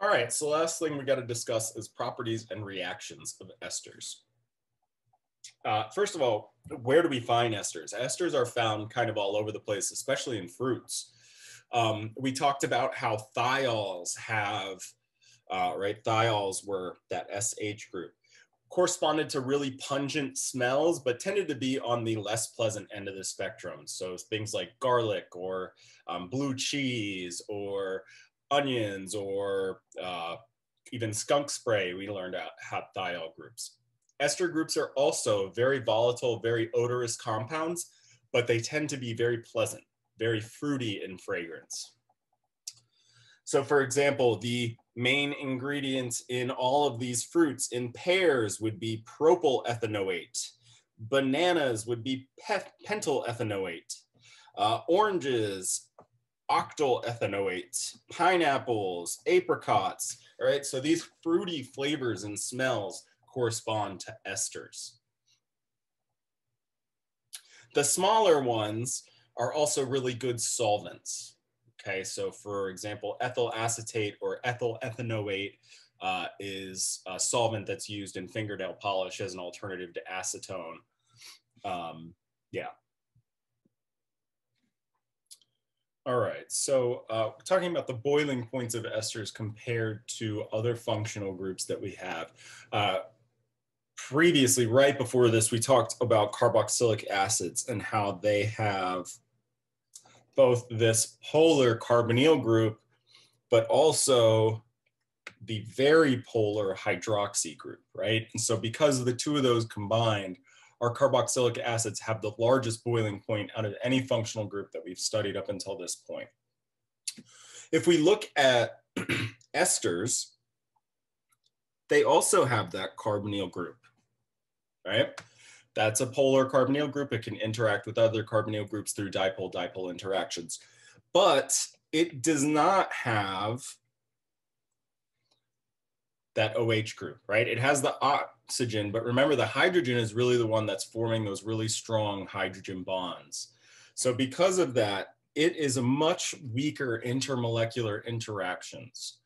All right, so last thing we got to discuss is properties and reactions of esters. First of all, where do we find esters? Esters are found kind of all over the place, especially in fruits. We talked about how thiols have, thiols were that SH group, corresponded to really pungent smells, but tended to be on the less pleasant end of the spectrum. So things like garlic or blue cheese or onions or even skunk spray, we learned out have thiol groups. Ester groups are also very volatile, very odorous compounds, but they tend to be very pleasant, very fruity in fragrance. So for example, the main ingredients in all of these fruits, in pears would be propyl ethanoate, bananas would be pentyl ethanoate, oranges, octyl ethanoate, pineapples, apricots, all right? So these fruity flavors and smells correspond to esters. The smaller ones are also really good solvents. Okay, so for example, ethyl acetate or ethyl ethanoate is a solvent that's used in fingernail polish as an alternative to acetone. Yeah. All right, so talking about the boiling points of esters compared to other functional groups that we have. Previously, right before this, we talked about carboxylic acids and how they have both this polar carbonyl group, but also the very polar hydroxy group, right? And so because of the two of those combined, our carboxylic acids have the largest boiling point out of any functional group that we've studied up until this point. If we look at esters, they also have that carbonyl group, right? That's a polar carbonyl group. It can interact with other carbonyl groups through dipole-dipole interactions, but it does not have that OH group, right? It has the oxygen, but remember the hydrogen is really the one that's forming those really strong hydrogen bonds. So because of that, it is a much weaker intermolecular interactions.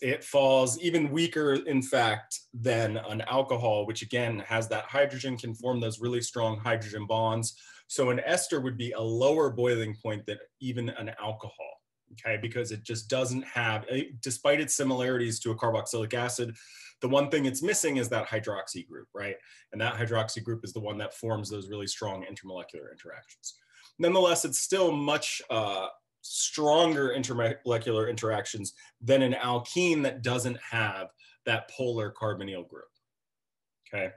It falls even weaker, in fact, than an alcohol, which again has that hydrogen, can form those really strong hydrogen bonds. So an ester would be a lower boiling point than even an alcohol, okay? Because it just doesn't have, despite its similarities to a carboxylic acid, the one thing it's missing is that hydroxy group, right? And that hydroxy group is the one that forms those really strong intermolecular interactions. Nonetheless, it's still much stronger intermolecular interactions than an alkene that doesn't have that polar carbonyl group, okay?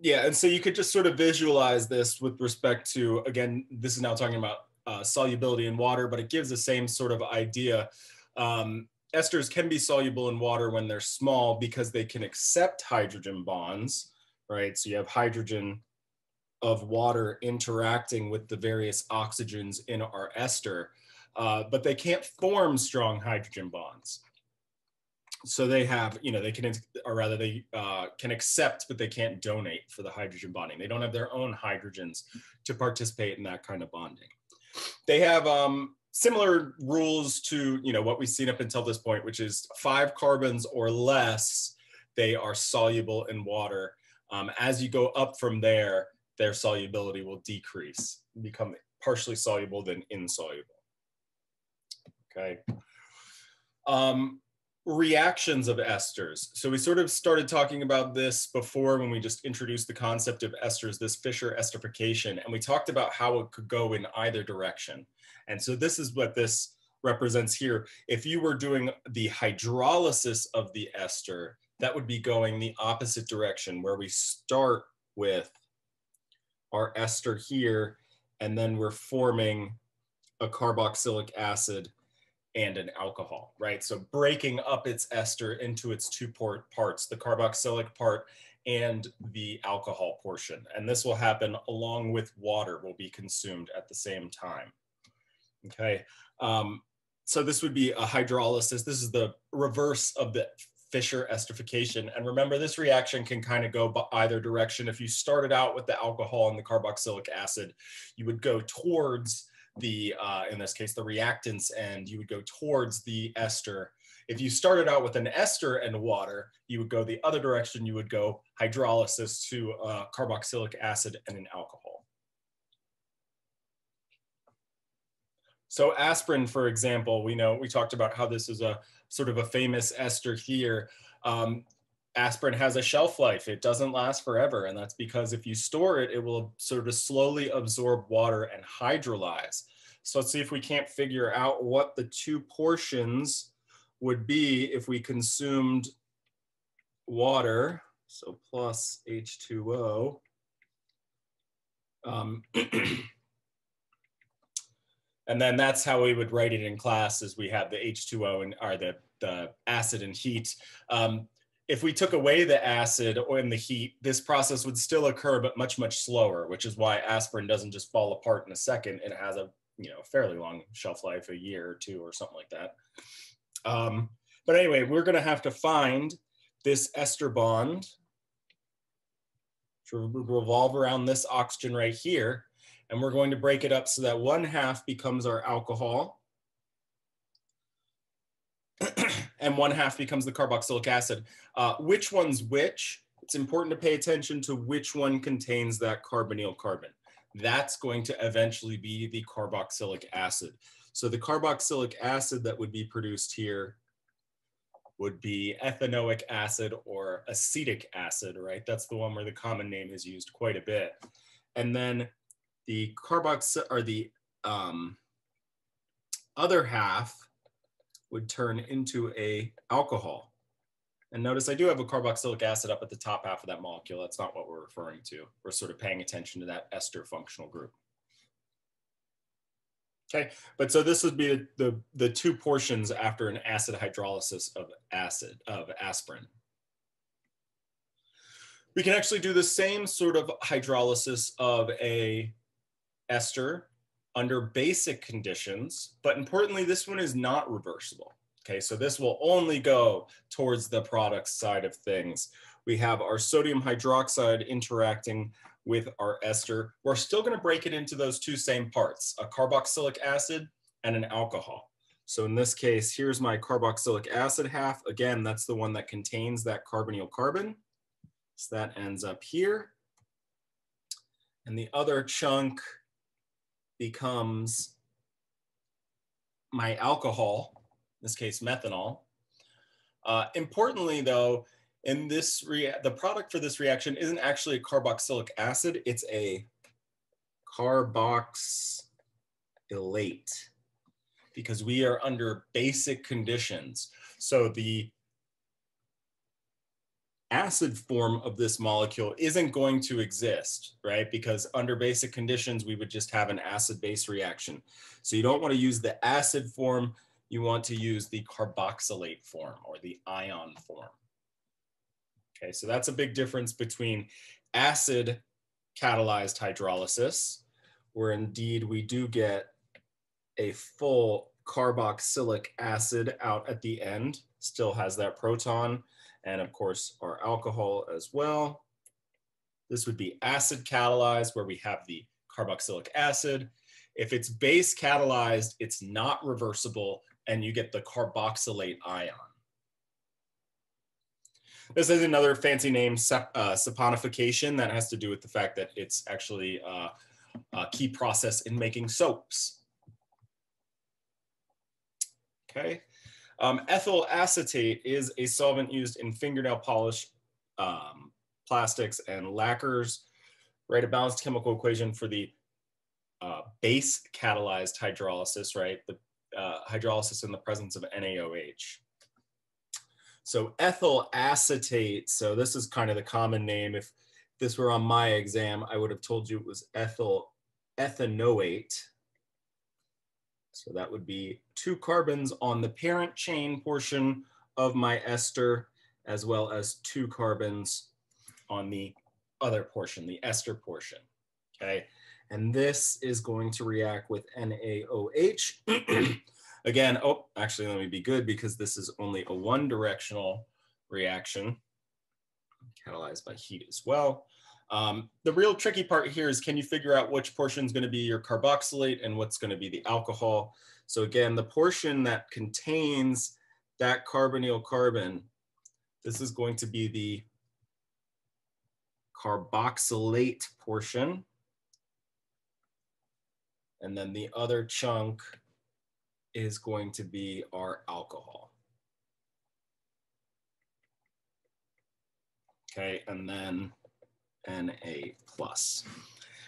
Yeah, and so you could just sort of visualize this with respect to, again, this is now talking about solubility in water, but it gives the same sort of idea. Esters can be soluble in water when they're small because they can accept hydrogen bonds, right? So you have hydrogen of water interacting with the various oxygens in our ester, but they can't form strong hydrogen bonds. So they have, you know, they can, or rather they can accept, but they can't donate for the hydrogen bonding. They don't have their own hydrogens to participate in that kind of bonding. They have similar rules to, you know, what we've seen up until this point, which is 5 carbons or less, they are soluble in water. As you go up from there, their solubility will decrease, become partially soluble, then insoluble. Okay. Reactions of esters. So we sort of started talking about this before when we just introduced the concept of esters, this Fischer esterification, and we talked about how it could go in either direction. And so this is what this represents here. If you were doing the hydrolysis of the ester, that would be going the opposite direction, where we start with our ester here, and then we're forming a carboxylic acid and an alcohol, right? So breaking up its ester into its two parts, the carboxylic part and the alcohol portion. And this will happen along with water will be consumed at the same time, okay? So this would be a hydrolysis. This is the reverse of the Fischer esterification. And remember, this reaction can kind of go either direction. If you started out with the alcohol and the carboxylic acid, you would go towards the, in this case, the reactants end, you would go towards the ester. If you started out with an ester and water, you would go the other direction. You would go hydrolysis to carboxylic acid and an alcohol. So aspirin, for example, we talked about how this is a sort of a famous ester here. Aspirin has a shelf life. It doesn't last forever. And that's because if you store it, it will sort of slowly absorb water and hydrolyze. So let's see if we can't figure out what the two portions would be if we consumed water. So plus H2O. And then that's how we would write it in class, is we have the H2O and or the acid and heat. If we took away the acid or in the heat, this process would still occur, but much, much slower, which is why aspirin doesn't just fall apart in a second. It has a fairly long shelf life, a year or two or something like that. But anyway, we're going to have to find this ester bond to revolve around this oxygen right here. And we're going to break it up so that 1/2 becomes our alcohol and 1/2 becomes the carboxylic acid. Which one's which? It's important to pay attention to which one contains that carbonyl carbon. That's going to eventually be the carboxylic acid. So the carboxylic acid that would be produced here would be ethanoic acid or acetic acid, right? That's the one where the common name is used quite a bit. And then the other half would turn into a alcohol. And notice I do have a carboxylic acid up at the top half of that molecule. That's not what we're referring to. We're sort of paying attention to that ester functional group. Okay, but so this would be the two portions after an acid hydrolysis of aspirin. We can actually do the same sort of hydrolysis of a ester under basic conditions, but importantly, this one is not reversible. Okay, so this will only go towards the product side of things. We have our sodium hydroxide interacting with our ester. We're still going to break it into those two same parts, a carboxylic acid and an alcohol. So in this case, here's my carboxylic acid half. Again, that's the one that contains that carbonyl carbon. So that ends up here. And the other chunk becomes my alcohol, in this case, methanol. Importantly, though, in this the product for this reaction isn't actually a carboxylic acid, it's a carboxylate, because we are under basic conditions. So the acid form of this molecule isn't going to exist, right? Because under basic conditions, we would just have an acid-base reaction. So you don't want to use the acid form, you want to use the carboxylate form or the ion form. Okay, so that's a big difference between acid catalyzed hydrolysis, where indeed we do get a full carboxylic acid out at the end, still has that proton, and of course our alcohol as well. This would be acid catalyzed, where we have the carboxylic acid. If it's base catalyzed, it's not reversible, and you get the carboxylate ion. This is another fancy name, saponification. That has to do with the fact that it's actually a key process in making soaps. Okay. Ethyl acetate is a solvent used in fingernail polish, plastics, and lacquers. Right, a balanced chemical equation for the base catalyzed hydrolysis, right? The hydrolysis in the presence of NaOH. So ethyl acetate, so this is kind of the common name. If this were on my exam, I would have told you it was ethanoate. So that would be 2 carbons on the parent chain portion of my ester, as well as 2 carbons on the other portion, the ester portion, okay? And this is going to react with NaOH. Again, oh, actually, let me be good, because this is only a one-directional reaction, catalyzed by heat as well. The real tricky part here is, can you figure out which portion is going to be your carboxylate and what's going to be the alcohol? So again, the portion that contains that carbonyl carbon, this is going to be the carboxylate portion. And then the other chunk is going to be our alcohol. Okay, and then Na+.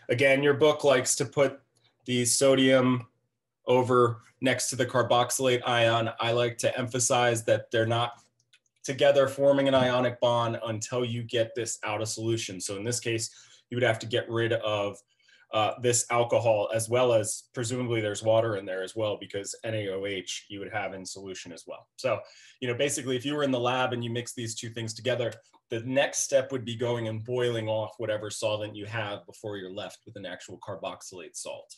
Again, your book likes to put the sodium over next to the carboxylate ion. I like to emphasize that they're not together forming an ionic bond until you get this out of solution. So in this case, you would have to get rid of this alcohol, as well as presumably there's water in there as well, because NaOH you would have in solution as well. So, you know, basically if you were in the lab and you mix these two things together, the next step would be going and boiling off whatever solvent you have before you're left with an actual carboxylate salt.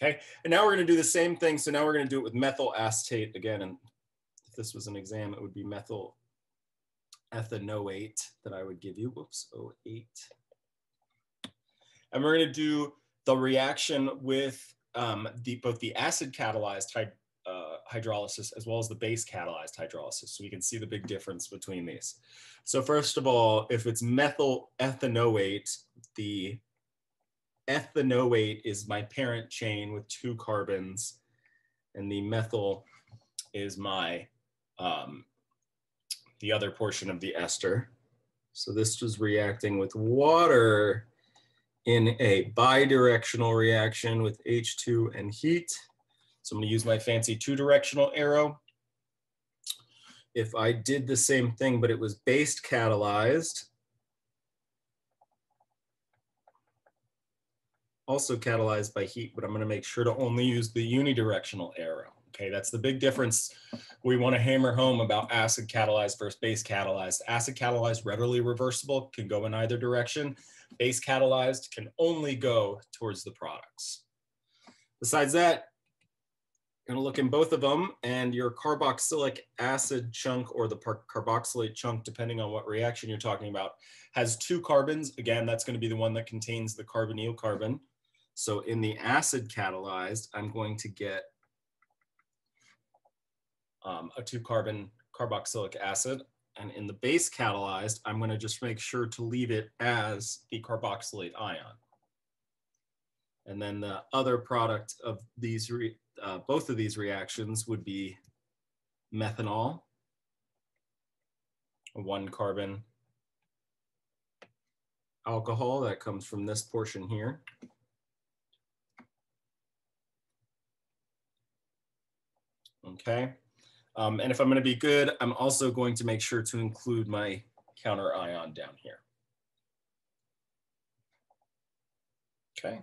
Okay, and now we're going to do the same thing. So now we're going to do it with methyl acetate again. And if this was an exam, it would be methyl ethanoate that I would give you. Whoops, 08. And we're going to do the reaction with both the acid catalyzed hydrolysis as well as the base catalyzed hydrolysis. So we can see the big difference between these. So first of all, if it's methyl ethanoate, the ethanoate is my parent chain with 2 carbons, and the methyl is my the other portion of the ester. So this was reacting with water in a bidirectional reaction with H2 and heat. So I'm going to use my fancy 2-directional arrow. If I did the same thing, but it was base catalyzed, also catalyzed by heat, but I'm going to make sure to only use the unidirectional arrow. Okay, that's the big difference we want to hammer home about acid catalyzed versus base catalyzed. Acid catalyzed, readily reversible, can go in either direction. Base catalyzed can only go towards the products. Besides that, you're going to look in both of them, and your carboxylic acid chunk or the carboxylate chunk, depending on what reaction you're talking about, has 2 carbons. Again, that's going to be the one that contains the carbonyl carbon. So in the acid catalyzed, I'm going to get a 2-carbon carboxylic acid. And in the base catalyzed, I'm going to just make sure to leave it as the carboxylate ion. And then the other product of these, both of these reactions would be methanol, a 1-carbon alcohol that comes from this portion here. Okay. And if I'm going to be good, I'm also going to make sure to include my counter ion down here. Okay.